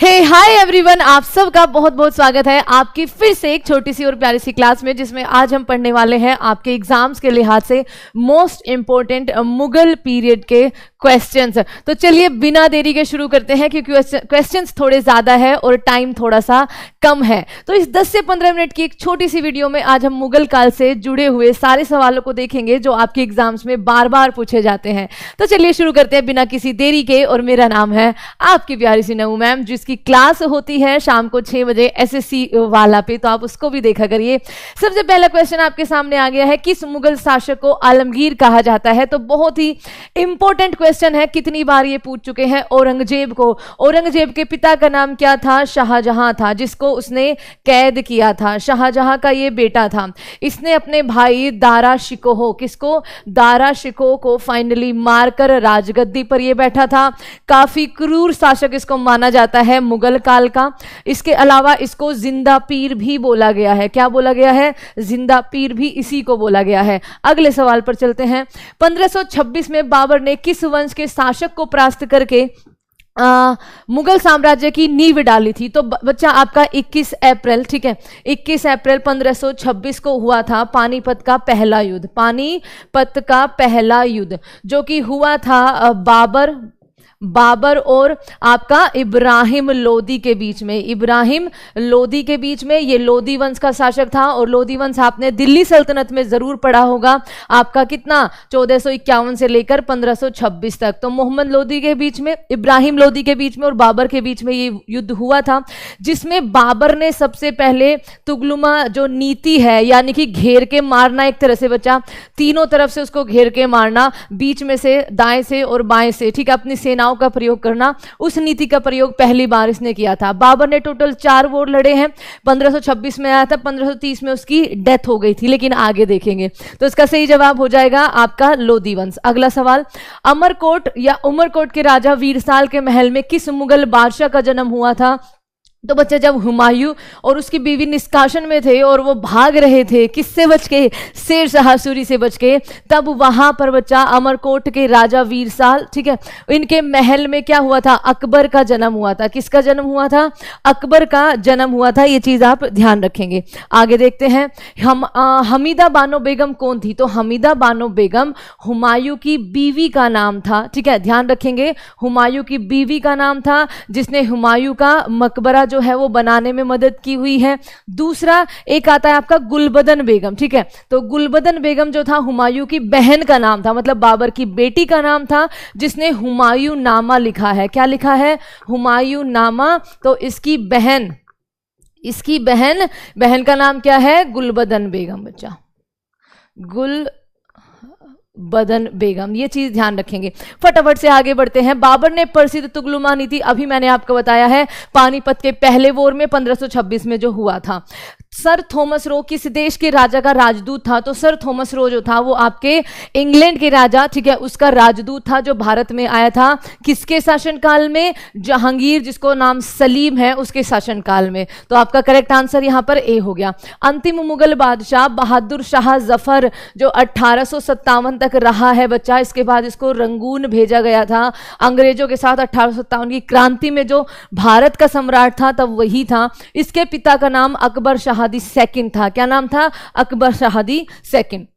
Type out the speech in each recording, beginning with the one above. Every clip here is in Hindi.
हे हाय एवरीवन, आप सबका बहुत बहुत स्वागत है आपकी फिर से एक छोटी सी और प्यारी सी क्लास में, जिसमें आज हम पढ़ने वाले हैं आपके एग्जाम्स के लिहाज से मोस्ट इंपॉर्टेंट मुगल पीरियड के क्वेश्चंस। तो चलिए बिना देरी के शुरू करते हैं, क्योंकि क्वेश्चंस थोड़े ज़्यादा है और टाइम थोड़ा सा कम है। तो इस 10 से 15 मिनट की एक छोटी सी वीडियो में आज हम मुगल काल से जुड़े हुए सारे सवालों को देखेंगे जो आपके एग्जाम्स में बार बार पूछे जाते हैं। तो चलिए शुरू करते हैं बिना किसी देरी के। और मेरा नाम है आपकी प्यारी सी नऊ मैम, जिसकी क्लास होती है शाम को 6 बजे एसएससी वाला पे, तो आप उसको भी देखा करिए। सबसे पहला क्वेश्चन आपके सामने आ गया है, किस मुगल शासक को आलमगीर कहा जाता है? तो बहुत ही इंपॉर्टेंट क्वेश्चन है, कितनी बार ये पूछ चुके हैं। औरंगजेब को, औरंगजेब के पिता का नाम क्या था? शाहजहां था, जिसको उसने कैद किया था। शाहजहां का ये बेटा था। इसने अपने भाई दारा शिकोह, किसको? दारा शिकोह को फाइनली मारकर राजगद्दी पर ये बैठा था। काफी क्रूर शासक इसको माना जाता है मुगल काल का। इसके अलावा इसको जिंदा पीर भी बोला गया है। क्या बोला गया है? जिंदा पीर भी इसी को बोला गया है। अगले सवाल पर चलते हैं। 1526 में बाबर ने किस वंश के शासक को परास्त करके मुगल साम्राज्य की नींव डाली थी? तो बच्चा आपका 21 अप्रैल, ठीक है, 21 अप्रैल 1526 को हुआ था पानीपत का पहला युद्ध। पानीपत का पहला युद्ध जो कि हुआ था बाबर और आपका इब्राहिम लोदी के बीच में। इब्राहिम लोदी के बीच में, ये लोदी वंश का शासक था। और लोदी वंश आपने दिल्ली सल्तनत में जरूर पढ़ा होगा। आपका कितना? 1451 से लेकर 1526 तक। तो मोहम्मद लोदी के बीच में, इब्राहिम लोदी के बीच में और बाबर के बीच में ये युद्ध हुआ था, जिसमें बाबर ने सबसे पहले तुगलुमा जो नीति है, यानी कि घेर के मारना, एक तरह से बच्चा तीनों तरफ से उसको घेर के मारना, बीच में से, दाएं से और बाएं से, ठीक है, अपनी सेनाओं का प्रयोग करना, उस नीति का प्रयोग पहली बार इसने किया था। बाबर ने टोटल 4 वॉर लड़े हैं। 1526 में आया था, 1530 में उसकी डेथ हो गई थी, लेकिन आगे देखेंगे। तो इसका सही जवाब हो जाएगा आपका लोदी वंश। अगला सवाल, अमरकोट या उमरकोट के राजा वीरसाल के महल में किस मुगल बादशाह का जन्म हुआ था? तो बच्चा जब हुमायूं और उसकी बीवी निष्कासन में थे और वो भाग रहे थे, किससे बच के? शेर शाह सूरी से बच के, तब वहां पर बच्चा अमरकोट के राजा वीरसाल, ठीक है, इनके महल में क्या हुआ था? अकबर का जन्म हुआ था। किसका जन्म हुआ था? अकबर का जन्म हुआ था। ये चीज आप ध्यान रखेंगे। आगे देखते हैं। हमीदा बानो बेगम कौन थी? तो हमीदा बानो बेगम हुमायूं की बीवी का नाम था, ठीक है, ध्यान रखेंगे। हुमायूं की बीवी का नाम था, जिसने हुमायूं का मकबरा जो है वो बनाने में मदद की हुई है। दूसरा एक आता है आपका गुलबदन बेगम, ठीक है। तो गुलबदन बेगम जो था हुमायूं की बहन का नाम था, मतलब बाबर की बेटी का नाम था, जिसने हुमायूं नामा लिखा है। क्या लिखा है? हुमायूं नामा। तो इसकी बहन का नाम क्या है? गुलबदन बेगम। बच्चा बदन बेगम, ये चीज ध्यान रखेंगे। फटाफट से आगे बढ़ते हैं। बाबर ने प्रसिद्ध तुगलुमा नीति, अभी मैंने आपको बताया है, पानीपत के पहले वॉर में 1526 में जो हुआ था। सर थॉमस रो किस देश के राजा का राजदूत था? तो सर थॉमस रो जो था वो आपके इंग्लैंड के राजा, ठीक है, उसका राजदूत था, जो भारत में आया था। किसके शासनकाल में? जहांगीर, जिसको नाम सलीम है, उसके शासनकाल में। तो आपका करेक्ट आंसर यहां पर ए हो गया। अंतिम मुगल बादशाह बहादुर शाह जफर, जो 1857 तक रहा है बच्चा। इसके बाद इसको रंगून भेजा गया था अंग्रेजों के साथ। 1857 की क्रांति में जो भारत का सम्राट था तब वही था। इसके पिता का नाम अकबर शाह दी सेकंड था। क्या नाम था? Akbar Shah the second.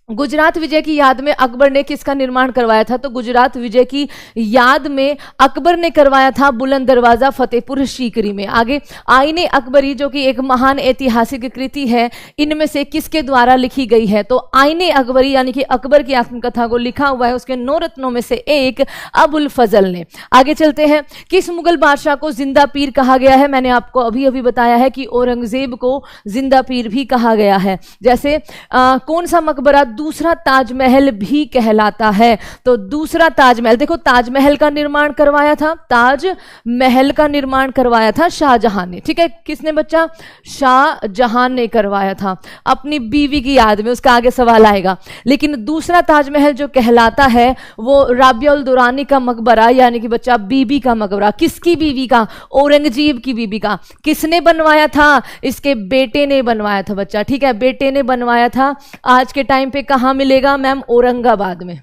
गुजरात विजय की याद में अकबर ने किसका निर्माण करवाया था? तो गुजरात विजय की याद में अकबर ने करवाया था बुलंद दरवाजा फतेहपुर सीकरी में। आगे, आईने अकबरी जो कि एक महान ऐतिहासिक कृति है, इनमें से किसके द्वारा लिखी गई है? तो आईने अकबरी यानी कि अकबर की आत्मकथा को लिखा हुआ है उसके 9 रत्नों में से एक अबुल फजल ने। आगे चलते हैं। किस मुगल बादशाह को जिंदा पीर कहा गया है? मैंने आपको अभी अभी बताया है कि औरंगजेब को जिंदा पीर भी कहा गया है। जैसे कौन सा मकबरा दूसरा ताजमहल भी कहलाता है? तो दूसरा ताजमहल, देखो, ताजमहल का निर्माण करवाया था, ताजमहल का निर्माण करवाया था शाहजहां ने, ठीक है। किसने बच्चा? शाहजहां ने करवाया था अपनी बीवी की याद में। उसका आगे सवाल आएगा। लेकिन दूसरा ताजमहल जो कहलाता है वो राबिया उल दुरानी का मकबरा, यानी कि बच्चा बीबी का मकबरा। किसकी बीवी का? औरंगजेब की बीवी का। किसने बनवाया था? इसके बेटे ने बनवाया था बच्चा, ठीक है, बेटे ने बनवाया था। आज के टाइम पे कहां मिलेगा मैम? औरंगाबाद में।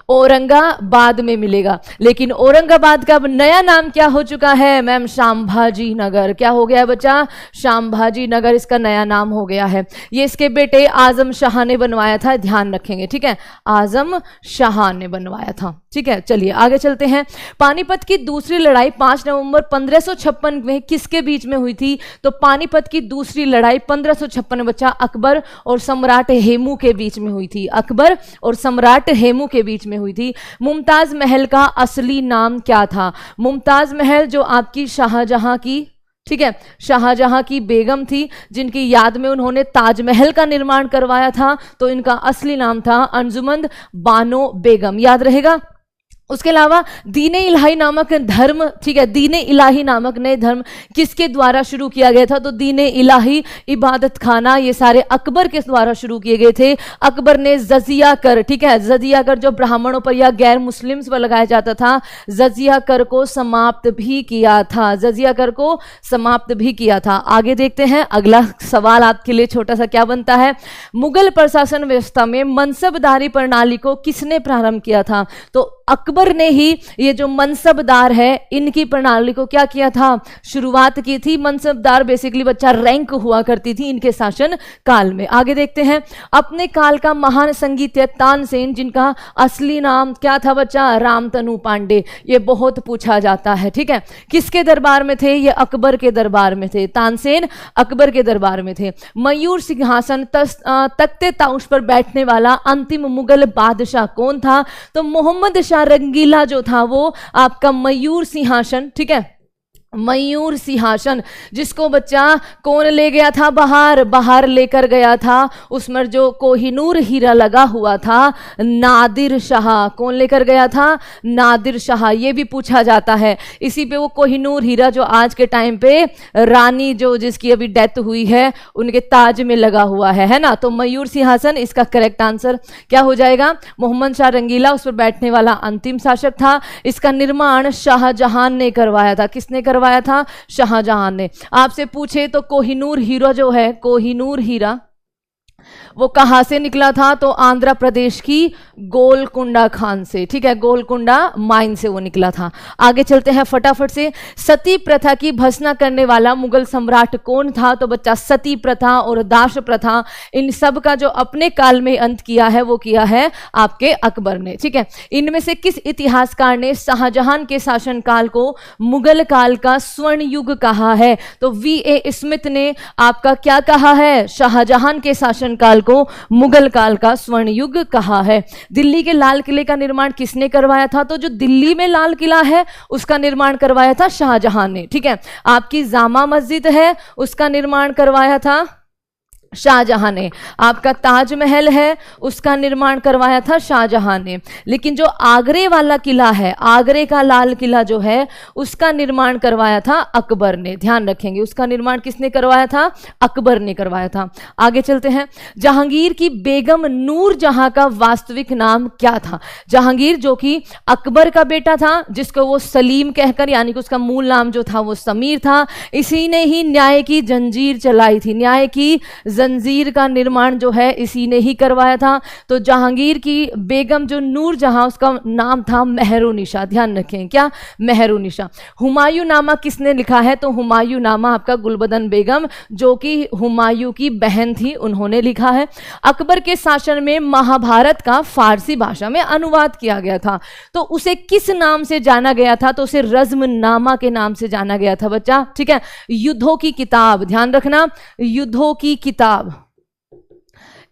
औरंगाबाद में मिलेगा। लेकिन औरंगाबाद का अब नया नाम क्या हो चुका है मैम? संभाजी नगर। क्या हो गया है बच्चा? संभाजी नगर इसका नया नाम हो गया है। ये इसके बेटे आजम शाह ने बनवाया था, ध्यान रखेंगे, ठीक है, आजम शाह ने बनवाया था, ठीक है। चलिए आगे चलते हैं। पानीपत की दूसरी लड़ाई 5 नवंबर 1556 में किसके बीच में हुई थी? तो पानीपत की दूसरी लड़ाई 1556 में बच्चा अकबर और सम्राट हेमू के बीच में हुई थी। अकबर और सम्राट हेमू के बीच में हुई थी। मुमताज महल का असली नाम क्या था? मुमताज महल जो आपकी शाहजहां की, ठीक है, शाहजहां की बेगम थी, जिनकी याद में उन्होंने ताजमहल का निर्माण करवाया था, तो इनका असली नाम था अंजुमन बानो बेगम, याद रहेगा। उसके अलावा दीने इलाही नामक धर्म, ठीक है, दीने इलाही नामक नए धर्म किसके द्वारा शुरू किया गया था? तो दीने इलाही, इबादत खाना, ये सारे अकबर के द्वारा शुरू किए गए थे। अकबर ने जजिया कर, ठीक है, जजिया कर जो ब्राह्मणों पर या गैर मुस्लिम्स पर लगाया जाता था, जजिया कर को समाप्त भी किया था, जजिया कर को समाप्त भी किया था। आगे देखते हैं, अगला सवाल आपके लिए छोटा सा क्या बनता है? मुगल प्रशासन व्यवस्था में मनसबदारी प्रणाली को किसने प्रारंभ किया था? तो अकबर ने ही ये जो मनसबदार है इनकी प्रणाली को क्या किया था? शुरुआत की थी। मनसबदार बेसिकली बच्चा रैंक हुआ करती थी इनके शासन काल में। आगे देखते हैं, अपने काल का महान संगीतज्ञ तानसेन, जिनका असली नाम क्या था बच्चा? रामतनु पांडे। ये बहुत पूछा जाता है, ठीक है, किसके दरबार में थे? ये अकबर के दरबार में थे। तानसेन अकबर के दरबार में थे। मयूर सिंहासन तख्ते ताउस पर बैठने वाला अंतिम मुगल बादशाह कौन था? तो मोहम्मद शाह रंगीला जो था वो आपका मयूर सिंहासन, ठीक है, मयूर सिंहासन, जिसको बच्चा कौन ले गया था? बाहर लेकर गया था। उसमें जो कोहिनूर हीरा लगा हुआ था, नादिर शाह। कौन लेकर गया था? नादिर शाह। ये भी पूछा जाता है। इसी पे वो कोहिनूर हीरा जो आज के टाइम पे रानी जो जिसकी अभी डेथ हुई है उनके ताज में लगा हुआ है ना। तो मयूर सिंहासन इसका करेक्ट आंसर क्या हो जाएगा? मोहम्मद शाह रंगीला उस पर बैठने वाला अंतिम शासक था। इसका निर्माण शाहजहां ने करवाया था। किसने करवाया था? शाहजहां ने। आपसे पूछे तो कोहिनूर हीरा जो है, कोहिनूर हीरा वो कहां से निकला था? तो आंध्र प्रदेश की गोलकुंडा खान से, ठीक है, गोलकुंडा माइन से वो निकला था। आगे चलते हैं फटाफट से। सती प्रथा की भर्त्सना करने वाला मुगल सम्राट कौन था? तो बच्चा सती प्रथा और दास प्रथा, इन सब का जो अपने काल में अंत किया है वो किया है आपके अकबर ने, ठीक है। इनमें से किस इतिहासकार ने शाहजहां के शासनकाल को मुगल काल का स्वर्ण युग कहा है? तो V.A. स्मिथ ने आपका क्या कहा है? शाहजहां के शासनकाल को मुगल काल का स्वर्ण युग कहा है। दिल्ली के लाल किले का निर्माण किसने करवाया था? तो जो दिल्ली में लाल किला है उसका निर्माण करवाया था शाहजहां ने, ठीक है। आपकी जामा मस्जिद है उसका निर्माण करवाया था शाहजहां ने। आपका ताजमहल है उसका निर्माण करवाया था शाहजहां ने। लेकिन जो आगरे वाला किला है, आगरे का लाल किला जो है उसका निर्माण करवाया था अकबर ने। ध्यान रखेंगे, उसका निर्माण किसने करवाया था? अकबर ने करवाया था। आगे चलते हैं। जहांगीर की बेगम नूर जहां का वास्तविक नाम क्या था? जहांगीर जो कि अकबर का बेटा था, जिसको वो सलीम कहकर, यानी कि उसका मूल नाम जो था वो समीर था, इसी ने ही न्याय की जंजीर चलाई थी। न्याय की जंजीर का निर्माण जो है इसी ने ही करवाया था। तो जहांगीर की बेगम जो नूर जहां, उसका नाम था मेहरुनिशा। ध्यान रखें, क्या? मेहरुनिशा। हुमायूं नामा किसने लिखा है? तो हुमायूं नामा आपका गुलबदन बेगम जो कि हुमायूं की बहन थी, उन्होंने लिखा है। अकबर के शासन में महाभारत का फारसी भाषा में अनुवाद किया गया था, तो उसे किस नाम से जाना गया था? तो उसे रज़्मनामा के नाम से जाना गया था बच्चा, ठीक है। युद्धों की किताब, ध्यान रखना, युद्धों की किताब,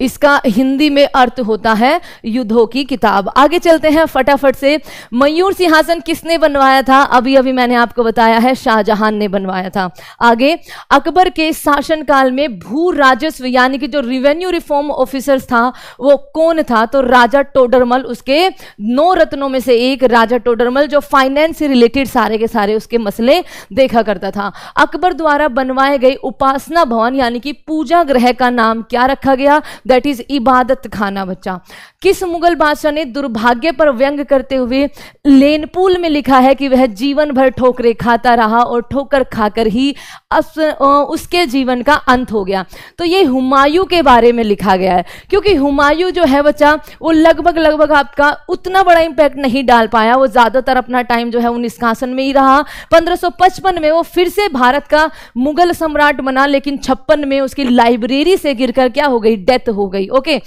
इसका हिंदी में अर्थ होता है युद्धों की किताब। आगे चलते हैं फटाफट से। मयूर सिंहासन किसने बनवाया था? अभी अभी मैंने आपको बताया है शाहजहां ने बनवाया था। आगे, अकबर के शासनकाल में भू राजस्व यानी कि जो रिवेन्यू रिफॉर्म ऑफिसर्स था वो कौन था? तो राजा टोडरमल, उसके 9 रत्नों में से एक राजा टोडरमल, जो फाइनेंस से रिलेटेड सारे के सारे उसके मसले देखा करता था। अकबर द्वारा बनवाए गए उपासना भवन यानी कि पूजा गृह का नाम क्या रखा गया? दैट इज इबादत खाना बच्चा। किस मुगल बादशाह ने दुर्भाग्य पर व्यंग करते हुए लेनपूल में लिखा है कि वह जीवन भर ठोकरें खाता रहा और ठोकर खाकर ही उसके जीवन का अंत हो गया? तो ये हुमायूं के बारे में लिखा गया है, क्योंकि हुमायूं जो है बच्चा वो लगभग आपका उतना बड़ा इंपैक्ट नहीं डाल पाया। वो ज्यादातर अपना टाइम जो है वो निष्कासन में ही रहा। 1555 में वो फिर से भारत का मुगल सम्राट बना, लेकिन 56 में उसकी लाइब्रेरी से गिरकर क्या हो गई, डेथ हो गई। ओके,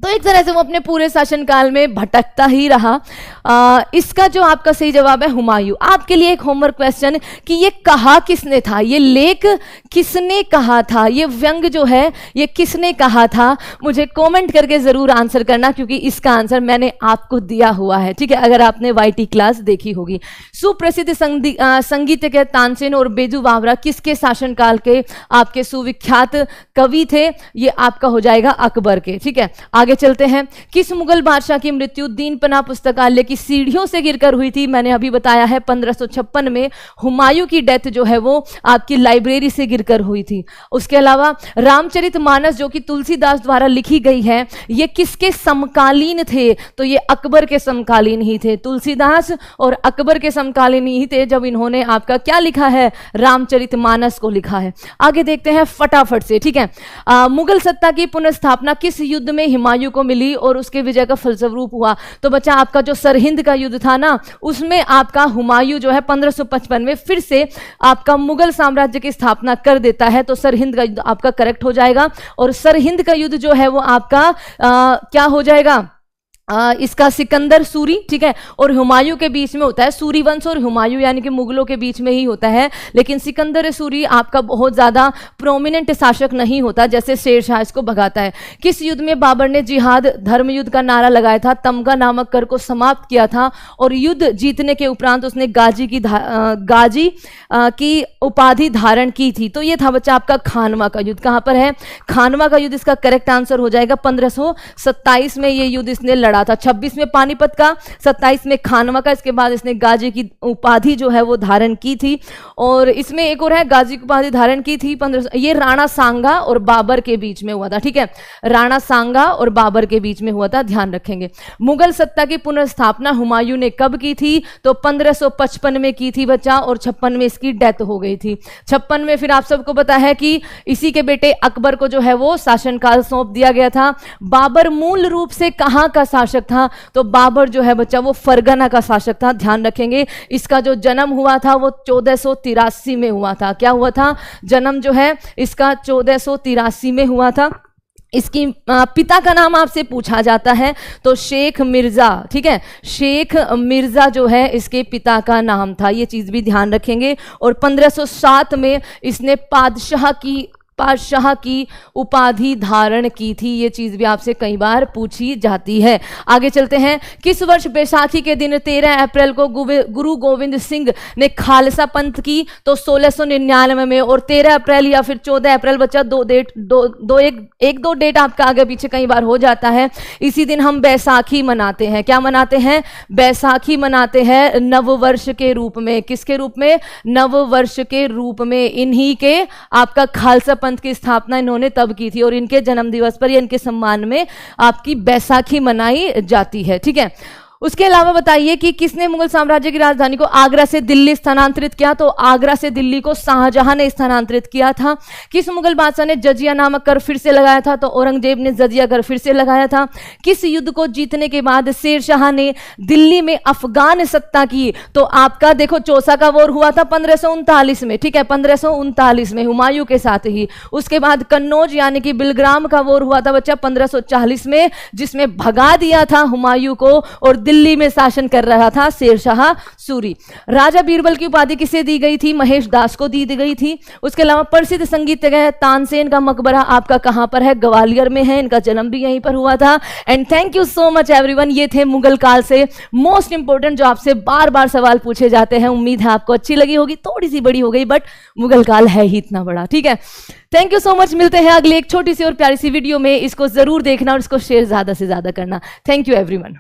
तो एक तरह से वो अपने पूरे शासनकाल में भटकता ही रहा। इसका जो आपका सही जवाब है हुमायूं। आपके लिए एक होमवर्क क्वेश्चन कि ये कहा किसने था, ये लेख किसने कहा था, ये व्यंग जो है ये किसने कहा था? मुझे कमेंट करके जरूर आंसर करना, क्योंकि इसका आंसर मैंने आपको दिया हुआ है, ठीक है, अगर आपने वाईटी क्लास देखी होगी। सुप्रसिद्ध संगीतज्ञ तानसेन और बेजू बावरा किसके शासनकाल के आपके सुविख्यात कवि थे? ये आपका हो जाएगा अकबर के, ठीक है। आगे चलते हैं। किस मुगल बादशाह की मृत्यु दीनपना पुस्तकालय की सीढ़ियों से गिरकर हुई थी? मैंने अभी बताया है 1556 में हुमायूं की डेथ जो है वो आपकी लाइब्रेरी से गिरकर हुई थी। उसके अलावा रामचरितमानस जो कि तुलसीदास द्वारा लिखी गई है, ये किसके समकालीन थे? तो ये अकबर के समकालीन ही थे। तुलसीदास और अकबर के समकालीन ही थे जब इन्होंने आपका क्या लिखा है, रामचरितमानस को लिखा है। आगे देखते हैं फटाफट से, ठीक है। मुगल सत्ता की पुनर्स्थापना किस युद्ध में हुमायूं को मिली और उसके विजय का फलस्वरूप हुआ? तो बच्चा आपका जो सरहिंद का युद्ध था ना, उसमें आपका हुमायूं जो है 1555 में फिर से आपका मुगल साम्राज्य की स्थापना कर देता है। तो सरहिंद का युद्ध आपका करेक्ट हो जाएगा। और सरहिंद का युद्ध जो है वो आपका क्या हो जाएगा, इसका सिकंदर सूरी, ठीक है, और हुमायूं के बीच में होता है। सूरी वंश और हुमायूं यानी कि मुगलों के बीच में ही होता है, लेकिन सिकंदर सूरी आपका बहुत ज्यादा प्रोमिनेंट शासक नहीं होता, जैसे शेरशाह इसको भगाता है। किस युद्ध में बाबर ने जिहाद धर्म युद्ध का नारा लगाया था, तमगा नामक कर को समाप्त किया था और युद्ध जीतने के उपरांत उसने गाजी की उपाधि धारण की थी? तो ये था बच्चा आपका खानवा का युद्ध। कहां पर है खानवा का युद्ध? इसका करेक्ट आंसर हो जाएगा 1527 में ये युद्ध इसने लड़ा था। 26 में पानीपत का, 27 में खानवा का। इसके बाद इसने गाजी की उपाधि जो है वो धारण की थी। और इसमें एक और है, गाजी की उपाधि धारण की थी 15, ये राणा सांगा और बाबर के बीच में हुआ था, ठीक है, राणा सांगा और बाबर के बीच में हुआ था, ध्यान रखेंगे। मुगल सत्ता की पुनर्स्थापना हुमायूं ने कब की थी? तो 1555 में की थी बच्चा, और 56 में इसकी डेथ हो गई थी। 56 में फिर आप सबको पता है कि इसी के बेटे अकबर को जो है वो शासनकाल सौंप दिया गया था। बाबर मूल रूप से कहां का शासक था? तो बाबर जो है बच्चा वो फरगना का शासक था, ध्यान रखेंगे। इसका जो जन्म हुआ था वो 1483 में हुआ था। क्या हुआ था? जन्म जो है इसका 1483 में हुआ था। इसकी पिता का नाम आपसे पूछा जाता है तो शेख मिर्जा, ठीक है, शेख मिर्जा जो है इसके पिता का नाम था, ये चीज भी ध्यान रखेंगे। और 1507 में इसने पातशाह की उपाधि धारण की थी, ये चीज भी आपसे कई बार पूछी जाती है। आगे चलते हैं। किस वर्ष बैसाखी के दिन 13 अप्रैल को गुरु गोविंद सिंह ने खालसा पंथ की? तो 1699 में। और 13 अप्रैल या फिर 14 अप्रैल बच्चा एक दो डेट आपका आगे पीछे कई बार हो जाता है। इसी दिन हम बैसाखी मनाते हैं। क्या मनाते हैं? बैसाखी मनाते हैं नववर्ष के रूप में। किसके रूप में? नववर्ष के रूप में। इन्हीं के आपका खालसा पंथ की स्थापना इन्होंने तब की थी और इनके जन्म दिवस पर या इनके सम्मान में आपकी बैसाखी मनाई जाती है, ठीक है। उसके अलावा बताइए कि किसने मुगल साम्राज्य की राजधानी को आगरा से दिल्ली स्थानांतरित किया? तो आगरा से दिल्ली को शाहजहां ने स्थानांतरित किया था। किस मुगल बादशाह ने जजिया नामक कर फिर से लगाया था? तो औरंगजेब ने जजिया कर फिर से लगाया था। किस युद्ध को जीतने के बाद शेरशाह ने दिल्ली में अफगान सत्ता की? तो आपका देखो चौसा का वॉर हुआ था 1539 में, ठीक है, 1539 में हुमायूं के साथ ही। उसके बाद कन्नौज यानी कि बिलग्राम का वॉर हुआ था बच्चा 1540 में, जिसमें भगा दिया था हुमायूं को और दिल्ली में शासन कर रहा था शेरशाह सूरी। राजा बीरबल की उपाधि किसे दी गई थी? महेश दास को दी गई थी। उसके अलावा प्रसिद्ध संगीतज्ञ तानसेन का मकबरा आपका कहां पर है? ग्वालियर में है। इनका जन्म भी यहीं पर हुआ था। And thank you so much everyone. ये थे मुगल काल से मोस्ट इंपोर्टेंट जो आपसे बार बार सवाल पूछे जाते हैं। उम्मीद है आपको अच्छी लगी होगी, थोड़ी सी बड़ी हो गई बट मुगल काल है ही इतना बड़ा, ठीक है। Thank you so much. मिलते हैं अगली एक छोटी सी और प्यारी सी वीडियो में। इसको जरूर देखना और इसको शेयर ज्यादा से ज्यादा करना। Thank you everyone.